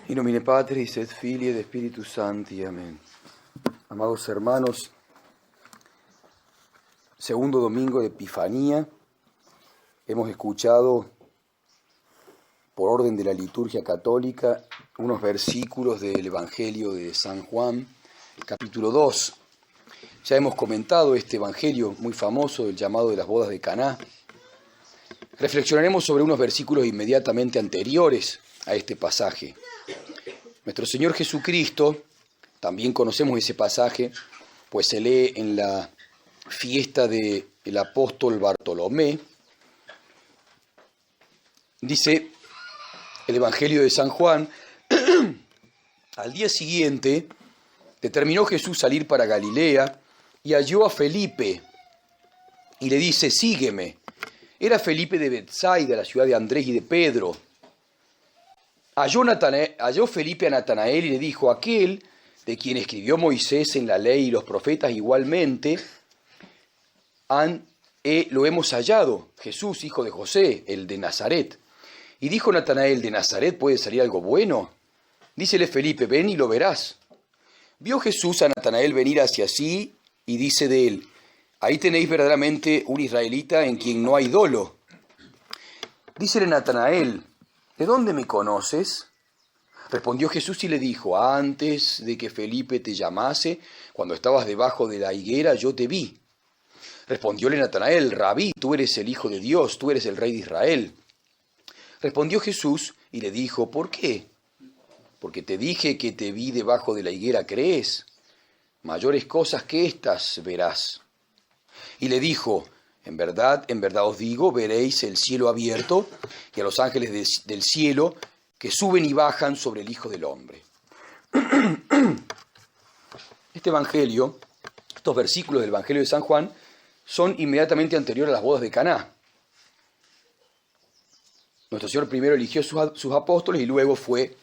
In nomine Patris et Filii et Spiritus Sancti. Amén. Amados hermanos, segundo domingo de Epifanía, hemos escuchado, por orden de la liturgia católica, unos versículos del Evangelio de San Juan, capítulo 2. Ya hemos comentado este Evangelio muy famoso, el llamado de las bodas de Caná. Reflexionaremos sobre unos versículos inmediatamente anteriores a este pasaje. Nuestro Señor Jesucristo, también conocemos ese pasaje, pues se lee en la fiesta del apóstol Bartolomé. Dice el Evangelio de San Juan: al día siguiente determinó Jesús salir para Galilea y halló a Felipe y le dice: sígueme. Era Felipe de Betsaida, la ciudad de Andrés y de Pedro. Halló Felipe a Natanael y le dijo: aquel de quien escribió Moisés en la ley y los profetas igualmente, lo hemos hallado, Jesús, hijo de José, el de Nazaret. Y dijo Natanael: ¿de Nazaret puede salir algo bueno? Dícele Felipe: ven y lo verás. Vio Jesús a Natanael venir hacia sí y dice de él: ahí tenéis verdaderamente un israelita en quien no hay dolo. Dícele Natanael: ¿de dónde me conoces? Respondió Jesús y le dijo: antes de que Felipe te llamase, cuando estabas debajo de la higuera, yo te vi. Respondióle Natanael: Rabí, tú eres el Hijo de Dios, tú eres el Rey de Israel. Respondió Jesús y le dijo: ¿por qué? Porque te dije que te vi debajo de la higuera, ¿crees? Mayores cosas que estas verás. Y le dijo: en verdad os digo, veréis el cielo abierto y a los ángeles del cielo que suben y bajan sobre el Hijo del Hombre. Este evangelio, estos versículos del Evangelio de San Juan, son inmediatamente anteriores a las bodas de Caná. Nuestro Señor primero eligió sus apóstoles y luego fue,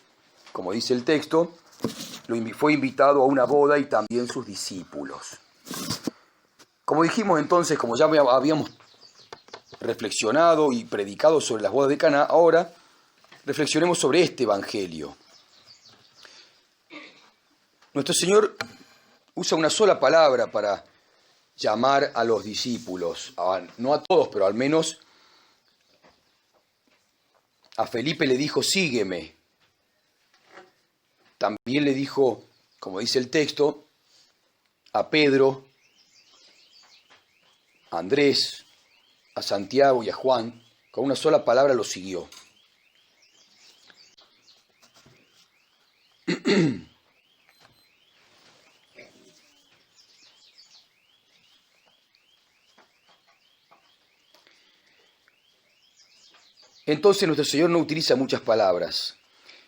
como dice el texto, fue invitado a una boda y también sus discípulos. Como dijimos entonces, como ya habíamos reflexionado y predicado sobre las bodas de Caná, ahora reflexionemos sobre este evangelio. Nuestro Señor usa una sola palabra para llamar a los discípulos, no a todos, pero al menos a Felipe le dijo: sígueme. También le dijo, como dice el texto, a Pedro, a Andrés, a Santiago y a Juan. Con una sola palabra los siguió. Entonces nuestro Señor no utiliza muchas palabras.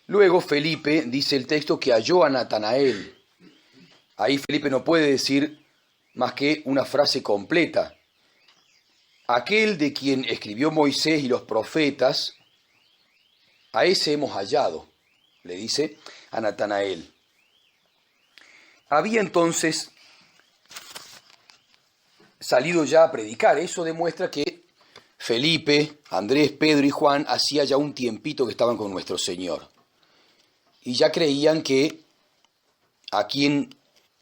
Luego Felipe, dice el texto, que halló a Natanael. Ahí Felipe no puede decir más que una frase completa. Aquel de quien escribió Moisés y los profetas, a ese hemos hallado, le dice a Natanael. Había entonces salido ya a predicar. Eso demuestra que Felipe, Andrés, Pedro y Juan hacía ya un tiempito que estaban con nuestro Señor. Y ya creían que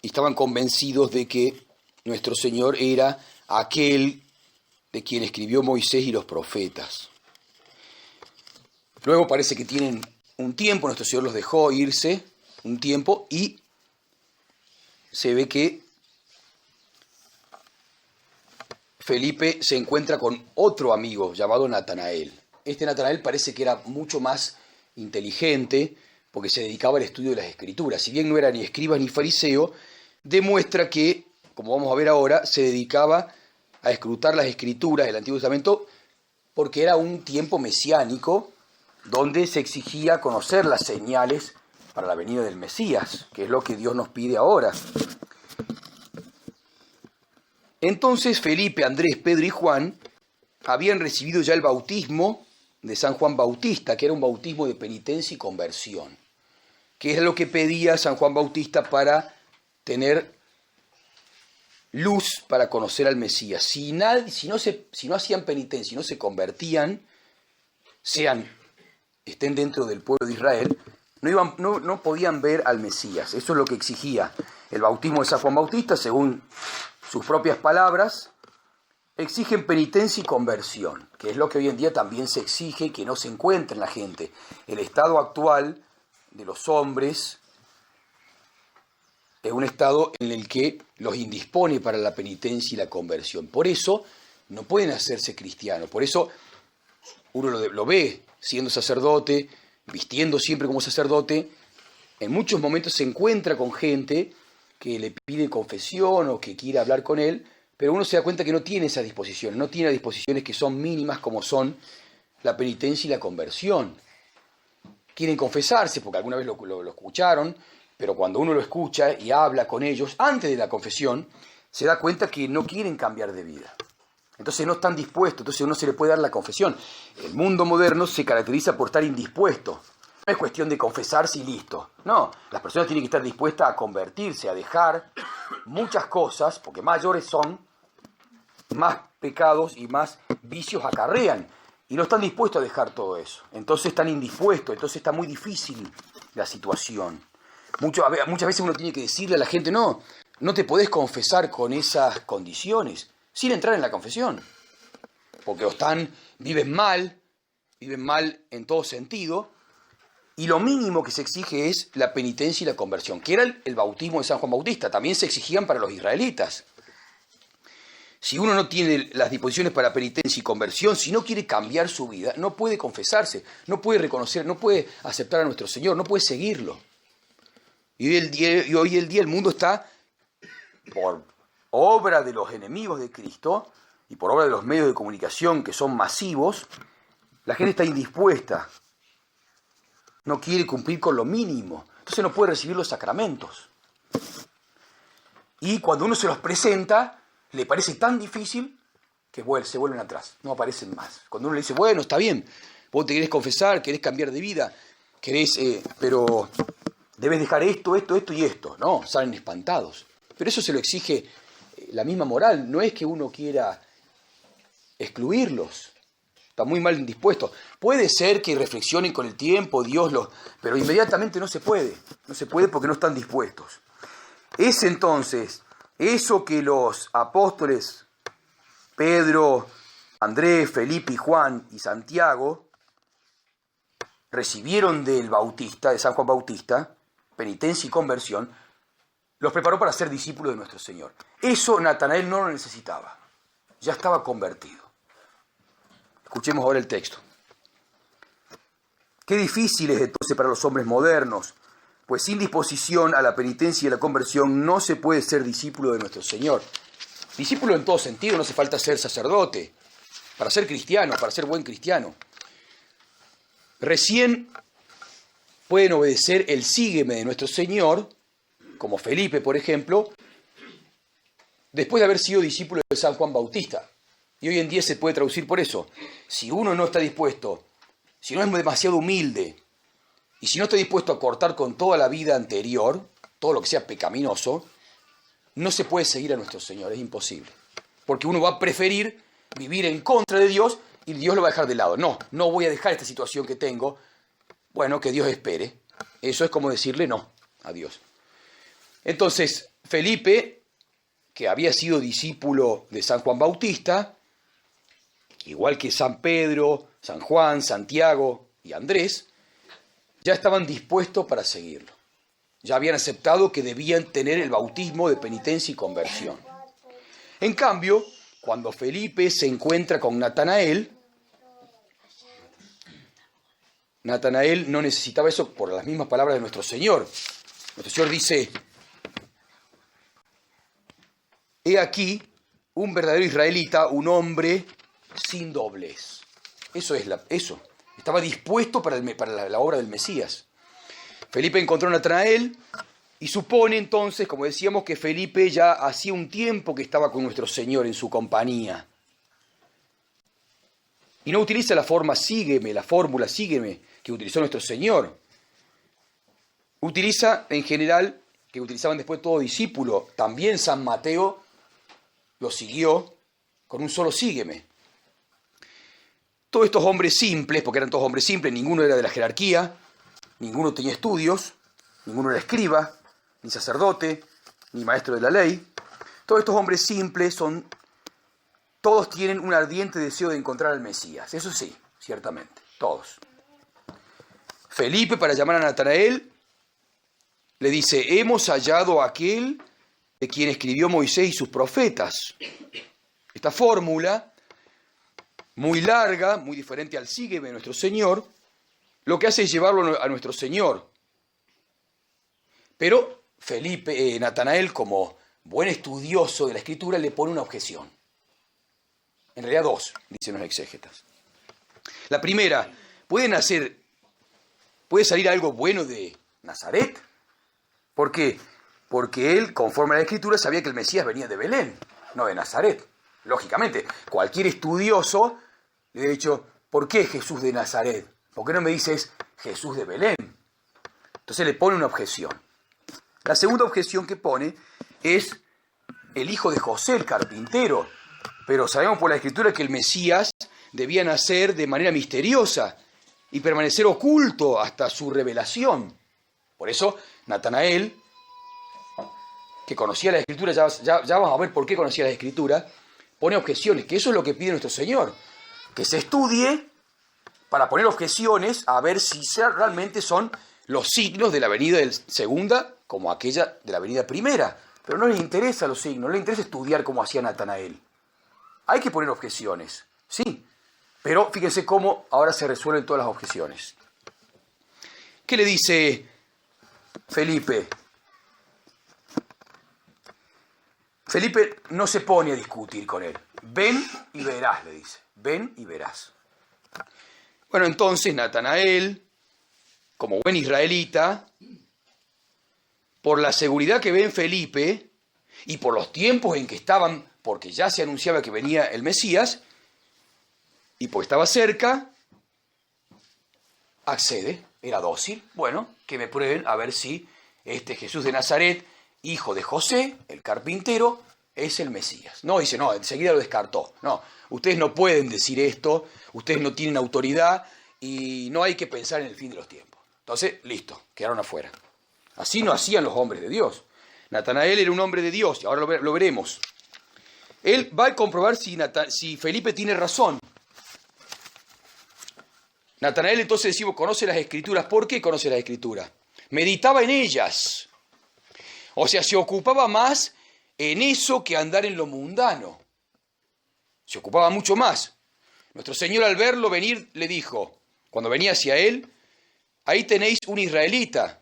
estaban convencidos de que nuestro Señor era aquel de quien escribió Moisés y los profetas. Luego parece que tienen un tiempo, nuestro Señor los dejó irse un tiempo y se ve que Felipe se encuentra con otro amigo llamado Natanael. Este Natanael parece que era mucho más inteligente porque se dedicaba al estudio de las Escrituras. Si bien no era ni escriba ni fariseo, demuestra que, como vamos a ver ahora, se dedicaba a escrutar las Escrituras del Antiguo Testamento porque era un tiempo mesiánico donde se exigía conocer las señales para la venida del Mesías, que es lo que Dios nos pide ahora. Entonces Felipe, Andrés, Pedro y Juan habían recibido ya el bautismo de San Juan Bautista, que era un bautismo de penitencia y conversión, que es lo que pedía San Juan Bautista para tener luz para conocer al Mesías. Si no hacían penitencia y no se convertían, estén dentro del pueblo de Israel, no podían ver al Mesías. Eso es lo que exigía el bautismo de San Juan Bautista, según sus propias palabras. Exigen penitencia y conversión, que es lo que hoy en día también se exige, que no se encuentra en la gente. El estado actual de los hombres es un estado en el que los indispone para la penitencia y la conversión. Por eso no pueden hacerse cristianos. Por eso uno lo ve siendo sacerdote, vistiendo siempre como sacerdote. En muchos momentos se encuentra con gente que le pide confesión o que quiere hablar con él, pero uno se da cuenta que no tiene esas disposiciones, no tiene las disposiciones que son mínimas como son la penitencia y la conversión. Quieren confesarse porque alguna vez lo escucharon, pero cuando uno lo escucha y habla con ellos antes de la confesión, se da cuenta que no quieren cambiar de vida. Entonces no están dispuestos, entonces uno se le puede dar la confesión. El mundo moderno se caracteriza por estar indispuesto. No es cuestión de confesarse y listo. No, las personas tienen que estar dispuestas a convertirse, a dejar muchas cosas, porque mayores son, más pecados y más vicios acarrean. Y no están dispuestos a dejar todo eso. Entonces están indispuestos, entonces está muy difícil la situación. Muchas veces uno tiene que decirle a la gente, no te podés confesar con esas condiciones, sin entrar en la confesión. Porque viven mal en todo sentido, y lo mínimo que se exige es la penitencia y la conversión, que era el bautismo de San Juan Bautista. También se exigían para los israelitas. Si uno no tiene las disposiciones para penitencia y conversión, si no quiere cambiar su vida, no puede confesarse, no puede reconocer, no puede aceptar a nuestro Señor, no puede seguirlo. Y hoy el día el mundo está, por obra de los enemigos de Cristo y por obra de los medios de comunicación que son masivos, la gente está indispuesta, no quiere cumplir con lo mínimo, entonces no puede recibir los sacramentos. Y cuando uno se los presenta, le parece tan difícil que se vuelven atrás, no aparecen más. Cuando uno le dice, bueno, está bien, vos te querés confesar, querés cambiar de vida, pero debes dejar esto y esto. No, salen espantados. Pero eso se lo exige la misma moral, no es que uno quiera excluirlos. Está muy mal dispuesto. Puede ser que reflexionen con el tiempo, pero inmediatamente no se puede. No se puede porque no están dispuestos. Es entonces eso que los apóstoles Pedro, Andrés, Felipe y Juan y Santiago recibieron del Bautista, de San Juan Bautista, penitencia y conversión, los preparó para ser discípulos de nuestro Señor. Eso Natanael no lo necesitaba. Ya estaba convertido. Escuchemos ahora el texto. Qué difícil es entonces para los hombres modernos, pues sin disposición a la penitencia y la conversión no se puede ser discípulo de nuestro Señor. Discípulo en todo sentido, no hace falta ser sacerdote, para ser cristiano, para ser buen cristiano. Recién pueden obedecer el sígueme de nuestro Señor, como Felipe, por ejemplo, después de haber sido discípulo de San Juan Bautista. Y hoy en día se puede traducir por eso. Si uno no está dispuesto, si no es demasiado humilde, y si no está dispuesto a cortar con toda la vida anterior, todo lo que sea pecaminoso, no se puede seguir a nuestro Señor, es imposible. Porque uno va a preferir vivir en contra de Dios y Dios lo va a dejar de lado. No voy a dejar esta situación que tengo. Bueno, que Dios espere. Eso es como decirle no a Dios. Entonces, Felipe, que había sido discípulo de San Juan Bautista, igual que San Pedro, San Juan, Santiago y Andrés, ya estaban dispuestos para seguirlo. Ya habían aceptado que debían tener el bautismo de penitencia y conversión. En cambio, cuando Felipe se encuentra con Natanael no necesitaba eso por las mismas palabras de nuestro Señor. Nuestro Señor dice, he aquí un verdadero israelita, un hombre sin doblez. Eso. Estaba dispuesto para la obra del Mesías. Felipe encontró a Natanael y supone entonces, como decíamos, que Felipe ya hacía un tiempo que estaba con nuestro Señor en su compañía. Y no utiliza la fórmula sígueme, que utilizó nuestro Señor. Utiliza en general, que utilizaban después todo discípulo, también San Mateo lo siguió con un solo sígueme. Todos estos hombres simples, porque eran todos hombres simples, ninguno era de la jerarquía, ninguno tenía estudios, ninguno era escriba, ni sacerdote, ni maestro de la ley. Todos estos hombres simples todos tienen un ardiente deseo de encontrar al Mesías. Eso sí, ciertamente, todos. Felipe, para llamar a Natanael, le dice: hemos hallado a aquel de quien escribió Moisés y sus profetas. Esta fórmula, muy larga, muy diferente al sígueme de nuestro Señor, lo que hace es llevarlo a nuestro Señor. Pero Natanael, como buen estudioso de la Escritura, le pone una objeción. En realidad dos, dicen los exégetas. La primera, ¿puede salir algo bueno de Nazaret? ¿Por qué? Porque él, conforme a la Escritura, sabía que el Mesías venía de Belén, no de Nazaret. Lógicamente, cualquier estudioso le ha dicho: ¿por qué Jesús de Nazaret? ¿Por qué no me dices Jesús de Belén? Entonces le pone una objeción. La segunda objeción que pone es el hijo de José, el carpintero. Pero sabemos por la Escritura que el Mesías debía nacer de manera misteriosa y permanecer oculto hasta su revelación. Por eso, Natanael, que conocía la Escritura, ya vamos a ver por qué conocía la Escritura, pone objeciones, que eso es lo que pide nuestro Señor, que se estudie para poner objeciones a ver si realmente son los signos de la venida segunda como aquella de la venida primera. Pero no les interesa los signos, no les interesa estudiar como hacía Natanael. Hay que poner objeciones, sí, pero fíjense cómo ahora se resuelven todas las objeciones. ¿Qué le dice Felipe? Felipe no se pone a discutir con él. Ven y verás, le dice. Ven y verás. Bueno, entonces Natanael, como buen israelita, por la seguridad que ve en Felipe y por los tiempos en que estaban, porque ya se anunciaba que venía el Mesías, y porque estaba cerca, accede, era dócil. Bueno, que me prueben a ver si este Jesús de Nazaret, hijo de José, el carpintero, es el Mesías. No, dice, no, enseguida lo descartó. No, ustedes no pueden decir esto, ustedes no tienen autoridad y no hay que pensar en el fin de los tiempos. Entonces, listo, quedaron afuera. Así no hacían los hombres de Dios. Natanael era un hombre de Dios y ahora lo veremos. Él va a comprobar si Felipe tiene razón. Natanael, entonces decimos, conoce las Escrituras. ¿Por qué conoce las Escrituras? Meditaba en ellas. O sea, se ocupaba más en eso que andar en lo mundano. Se ocupaba mucho más. Nuestro Señor, al verlo venir, le dijo, cuando venía hacia él: ahí tenéis un israelita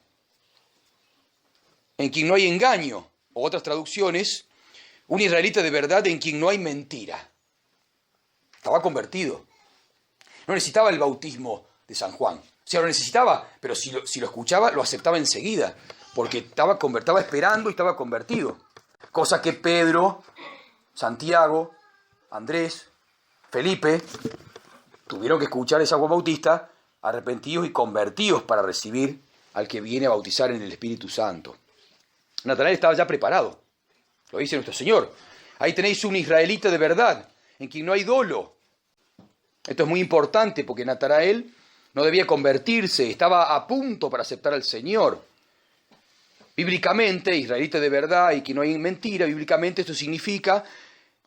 en quien no hay engaño. O otras traducciones, un israelita de verdad en quien no hay mentira. Estaba convertido. No necesitaba el bautismo de San Juan. O sea, lo necesitaba, pero si lo escuchaba, lo aceptaba enseguida, porque estaba esperando y estaba convertido. Cosa que Pedro, Santiago, Andrés, Felipe tuvieron que escuchar esa agua bautista, arrepentidos y convertidos para recibir al que viene a bautizar en el Espíritu Santo. Natanael estaba ya preparado. Lo dice nuestro Señor. Ahí tenéis un israelita de verdad, en quien no hay dolo. Esto es muy importante porque Natanael no debía convertirse, estaba a punto para aceptar al Señor. Bíblicamente, israelita de verdad y que no hay mentira, bíblicamente esto significa,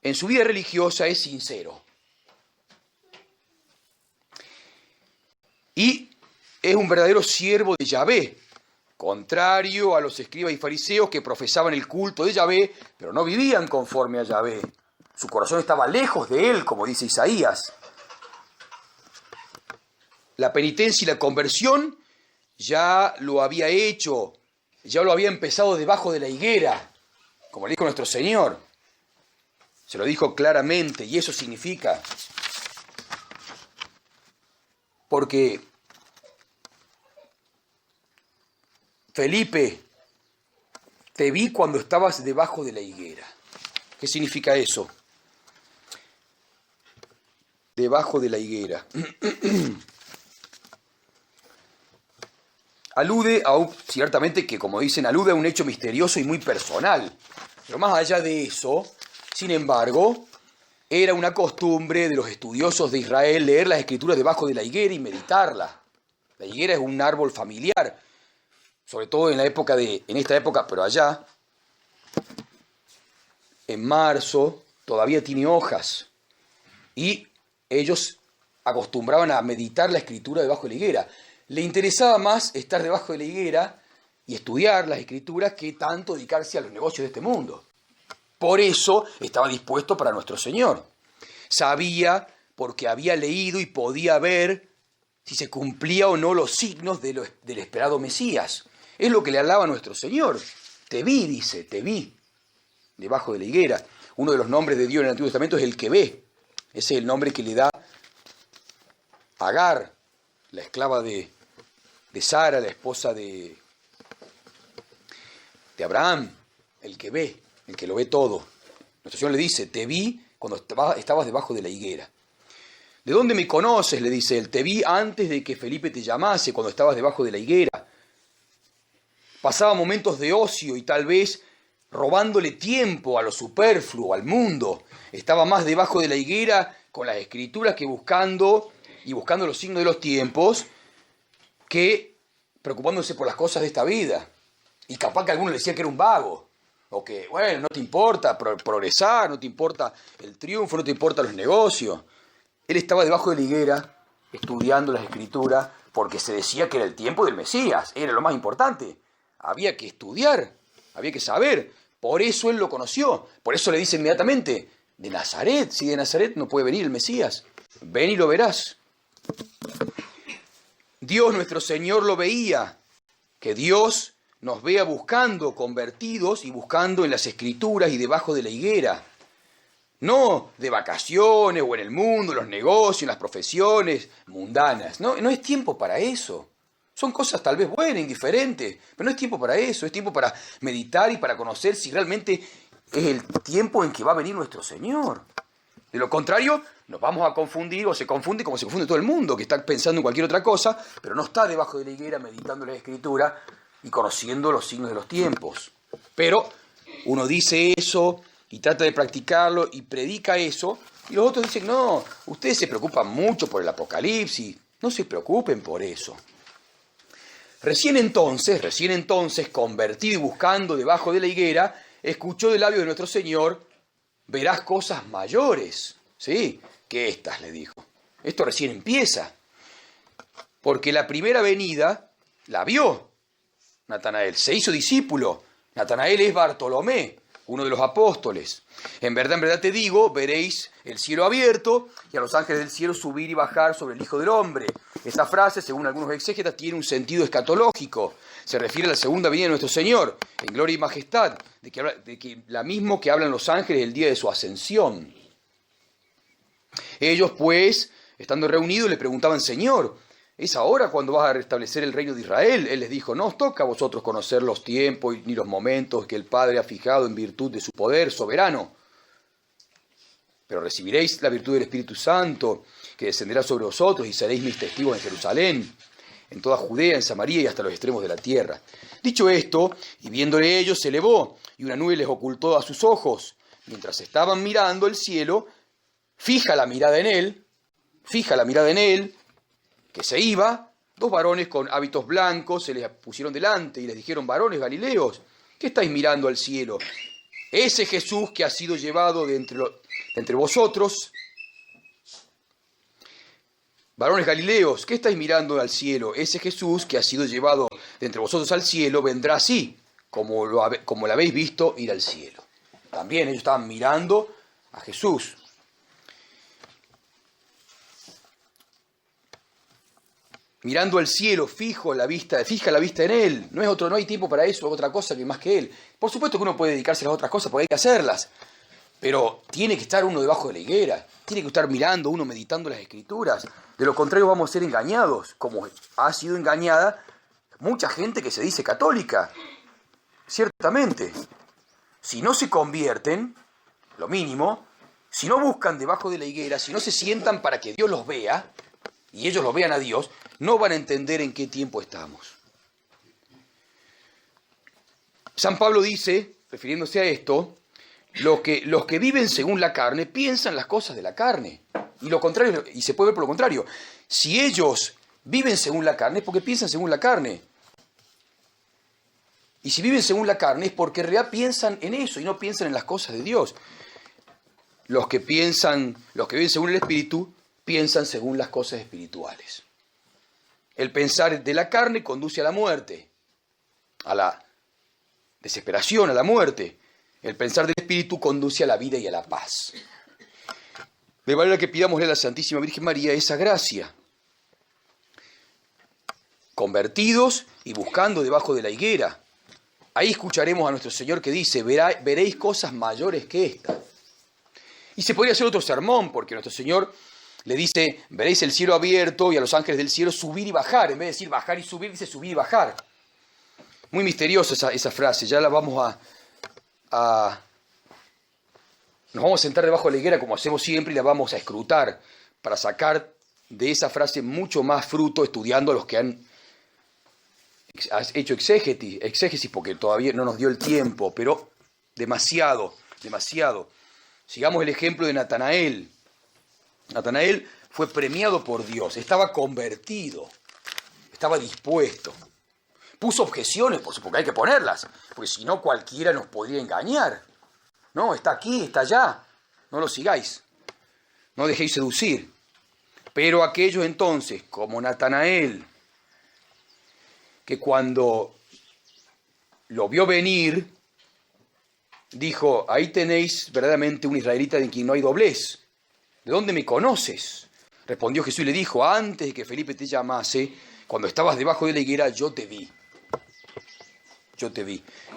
en su vida religiosa es sincero. Y es un verdadero siervo de Yahvé, contrario a los escribas y fariseos que profesaban el culto de Yahvé, pero no vivían conforme a Yahvé. Su corazón estaba lejos de él, como dice Isaías. La penitencia y la conversión ya lo había hecho, ya lo había empezado debajo de la higuera, como le dijo nuestro Señor. Se lo dijo claramente, y eso significa, porque Felipe, te vi cuando estabas debajo de la higuera. ¿Qué significa eso? Debajo de la higuera. Alude ciertamente que, como dicen, alude a un hecho misterioso y muy personal. Pero más allá de eso, sin embargo, era una costumbre de los estudiosos de Israel leer las Escrituras debajo de la higuera y meditarla. La higuera es un árbol familiar, sobre todo en esta época, pero allá, en marzo, todavía tiene hojas. Y ellos acostumbraban a meditar la escritura debajo de la higuera. Le interesaba más estar debajo de la higuera y estudiar las escrituras que tanto dedicarse a los negocios de este mundo. Por eso estaba dispuesto para nuestro Señor. Sabía, porque había leído y podía ver si se cumplía o no los signos del esperado Mesías. Es lo que le hablaba a nuestro Señor. Te vi, dice, te vi, debajo de la higuera. Uno de los nombres de Dios en el Antiguo Testamento es el que ve. Ese es el nombre que le da Agar, la esclava de Sara, la esposa de Abraham, el que ve, el que lo ve todo. Nuestro Señor le dice, te vi cuando estabas debajo de la higuera. ¿De dónde me conoces?, le dice él. Te vi antes de que Felipe te llamase, cuando estabas debajo de la higuera. Pasaba momentos de ocio y tal vez robándole tiempo a lo superfluo, al mundo. Estaba más debajo de la higuera con las escrituras que buscando los signos de los tiempos, que preocupándose por las cosas de esta vida. Y capaz que alguno le decía que era un vago, o que, bueno, no te importa progresar, no te importa el triunfo, no te importan los negocios. Él estaba debajo de la higuera estudiando las escrituras porque se decía que era el tiempo del Mesías, era lo más importante. Había que estudiar, había que saber. Por eso él lo conoció, por eso le dice inmediatamente, de Nazaret, si de Nazaret no puede venir el Mesías, ven y lo verás. Dios nuestro Señor lo veía, que Dios nos vea buscando, convertidos y buscando en las escrituras y debajo de la higuera. No de vacaciones o en el mundo, en los negocios, en las profesiones mundanas. No es tiempo para eso. Son cosas tal vez buenas, indiferentes, pero no es tiempo para eso. Es tiempo para meditar y para conocer si realmente es el tiempo en que va a venir nuestro Señor. De lo contrario, nos vamos a confundir o se confunde como se confunde todo el mundo, que está pensando en cualquier otra cosa, pero no está debajo de la higuera meditando la escritura y conociendo los signos de los tiempos. Pero uno dice eso y trata de practicarlo y predica eso, y los otros dicen, no, ustedes se preocupan mucho por el Apocalipsis, no se preocupen por eso. Recién entonces, convertido y buscando debajo de la higuera, escuchó del labio de nuestro Señor, verás cosas mayores, ¿sí?, que estas, le dijo. Esto recién empieza, porque la primera venida la vio Natanael, se hizo discípulo. Natanael es Bartolomé, uno de los apóstoles. En verdad te digo, veréis el cielo abierto y a los ángeles del cielo subir y bajar sobre el Hijo del Hombre. Esta frase, según algunos exégetas, tiene un sentido escatológico. Se refiere a la segunda venida de nuestro Señor, en gloria y majestad, de que la misma que hablan los ángeles el día de su ascensión. Ellos, pues, estando reunidos, le preguntaban, Señor, ¿es ahora cuando vas a restablecer el reino de Israel? Él les dijo, no os toca a vosotros conocer los tiempos ni los momentos que el Padre ha fijado en virtud de su poder soberano. Pero recibiréis la virtud del Espíritu Santo, que descenderá sobre vosotros y seréis mis testigos en Jerusalén, en toda Judea, en Samaria y hasta los extremos de la tierra. Dicho esto, y viéndole ellos, se elevó, y una nube les ocultó a sus ojos. Mientras estaban mirando el cielo, fija la mirada en él, que se iba, dos varones con hábitos blancos se les pusieron delante y les dijeron, varones galileos, ¿qué estáis mirando al cielo? Ese Jesús que ha sido llevado de entre vosotros, varones galileos, ¿qué estáis mirando al cielo? Ese Jesús que ha sido llevado de entre vosotros al cielo vendrá así, como lo habéis visto ir al cielo. También ellos estaban mirando a Jesús. Mirando al cielo, fija la vista en Él. No hay tiempo para eso, otra cosa que más que Él. Por supuesto que uno puede dedicarse a las otras cosas, porque hay que hacerlas. Pero tiene que estar uno debajo de la higuera. Tiene que estar mirando, uno meditando las Escrituras. De lo contrario vamos a ser engañados, como ha sido engañada mucha gente que se dice católica. Ciertamente. Si no se convierten, lo mínimo, si no buscan debajo de la higuera, si no se sientan para que Dios los vea, y ellos los vean a Dios, no van a entender en qué tiempo estamos. San Pablo dice, refiriéndose a esto, los que viven según la carne piensan las cosas de la carne. Y lo contrario, y se puede ver por lo contrario. Si ellos viven según la carne es porque piensan según la carne. Y si viven según la carne es porque en realidad piensan en eso y no piensan en las cosas de Dios. Los que viven según el Espíritu, piensan según las cosas espirituales. El pensar de la carne conduce a la muerte, a la desesperación, a la muerte. El pensar del Espíritu conduce a la vida y a la paz. De manera que pidámosle a la Santísima Virgen María esa gracia. Convertidos y buscando debajo de la higuera. Ahí escucharemos a nuestro Señor que dice, veréis cosas mayores que esta. Y se podría hacer otro sermón, porque nuestro Señor le dice, veréis el cielo abierto y a los ángeles del cielo subir y bajar. En vez de decir bajar y subir, dice subir y bajar. Muy misteriosa esa frase, ya la vamos nos vamos a sentar debajo de la higuera como hacemos siempre y la vamos a escrutar para sacar de esa frase mucho más fruto estudiando a los que han hecho exégesis, porque todavía no nos dio el tiempo, pero demasiado. Sigamos el ejemplo de Natanael. Natanael fue premiado por Dios, estaba convertido, estaba dispuesto. Puso objeciones, porque hay que ponerlas, porque si no cualquiera nos podría engañar. No, está aquí, está allá, no lo sigáis, no dejéis seducir. Pero aquellos entonces, como Natanael, que cuando lo vio venir, dijo, ahí tenéis verdaderamente un israelita en quien no hay doblez. ¿De dónde me conoces? Respondió Jesús y le dijo, antes de que Felipe te llamase, cuando estabas debajo de la higuera, yo te vi.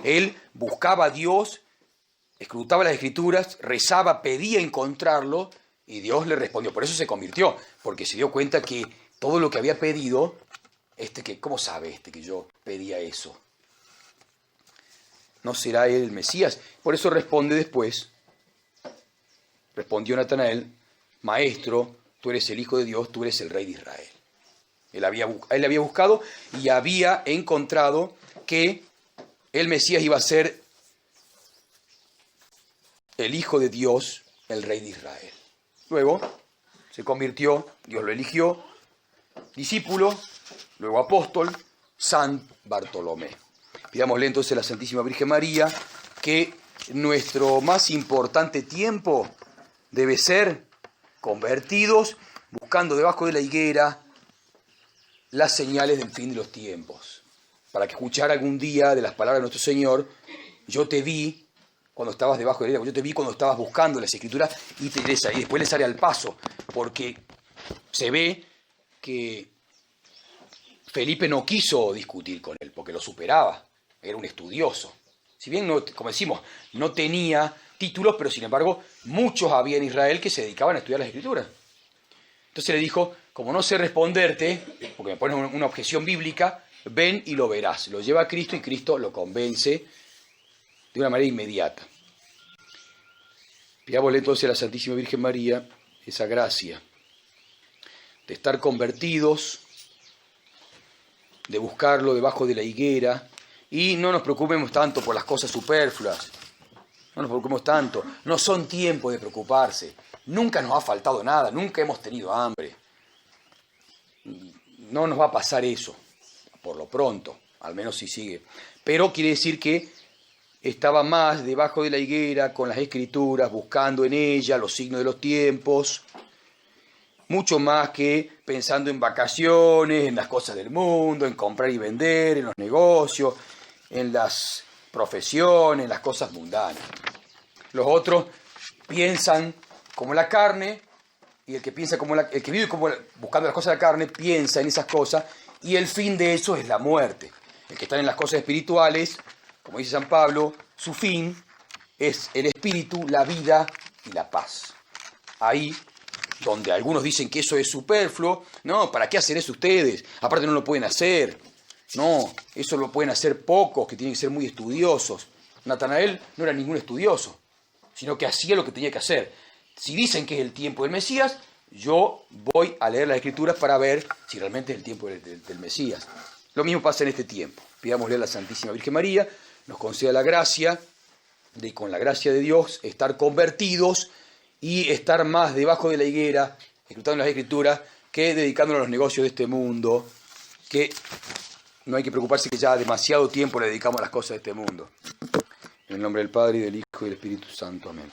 Él buscaba a Dios, escrutaba las Escrituras, rezaba, pedía encontrarlo, y Dios le respondió. Por eso se convirtió, porque se dio cuenta que todo lo que había pedido, ¿cómo sabe que yo pedía eso? ¿No será él el Mesías? Por eso responde después. Respondió Natanael, Maestro, tú eres el Hijo de Dios, tú eres el Rey de Israel. Él había buscado y había encontrado que el Mesías iba a ser el Hijo de Dios, el Rey de Israel. Luego se convirtió, Dios lo eligió, discípulo, luego apóstol, San Bartolomé. Pidámosle entonces a la Santísima Virgen María que nuestro más importante tiempo debe ser convertidos, buscando debajo de la higuera las señales del fin de los tiempos. Para que escuchar algún día de las palabras de nuestro Señor, yo te vi cuando estabas debajo de la higuera, yo te vi cuando estabas buscando las Escrituras y después le sale al paso, porque se ve que Felipe no quiso discutir con él, porque lo superaba, era un estudioso. Si bien, como decimos, no tenía títulos, pero sin embargo, muchos había en Israel que se dedicaban a estudiar las Escrituras. Entonces le dijo, como no sé responderte, porque me pones una objeción bíblica, ven y lo verás. Lo lleva a Cristo y Cristo lo convence de una manera inmediata. Pidámosle entonces a la Santísima Virgen María esa gracia de estar convertidos, de buscarlo debajo de la higuera, y no nos preocupemos tanto por las cosas superfluas, no nos preocupemos tanto, no son tiempos de preocuparse, nunca nos ha faltado nada, nunca hemos tenido hambre, no nos va a pasar eso, por lo pronto, al menos si sigue, pero quiere decir que estaba más debajo de la higuera con las Escrituras, buscando en ella los signos de los tiempos, mucho más que pensando en vacaciones, en las cosas del mundo, en comprar y vender, en los negocios, en las profesiones, en las cosas mundanas. Los otros piensan como la carne, y el que vive buscando las cosas de la carne piensa en esas cosas, y el fin de eso es la muerte. El que está en las cosas espirituales, como dice San Pablo, su fin es el espíritu, la vida y la paz. Ahí donde algunos dicen que eso es superfluo, no, ¿para qué hacer eso ustedes? Aparte no lo pueden hacer, no, eso lo pueden hacer pocos, que tienen que ser muy estudiosos. Natanael no era ningún estudioso, sino que hacía lo que tenía que hacer. Si dicen que es el tiempo del Mesías, yo voy a leer las Escrituras para ver si realmente es el tiempo del Mesías. Lo mismo pasa en este tiempo. Pidámosle a la Santísima Virgen María, nos conceda la gracia de, con la gracia de Dios, estar convertidos y estar más debajo de la higuera, escrutando las Escrituras, que dedicándonos a los negocios de este mundo, que no hay que preocuparse que ya demasiado tiempo le dedicamos a las cosas de este mundo. En el nombre del Padre, y del Hijo, y del Espíritu Santo. Amén.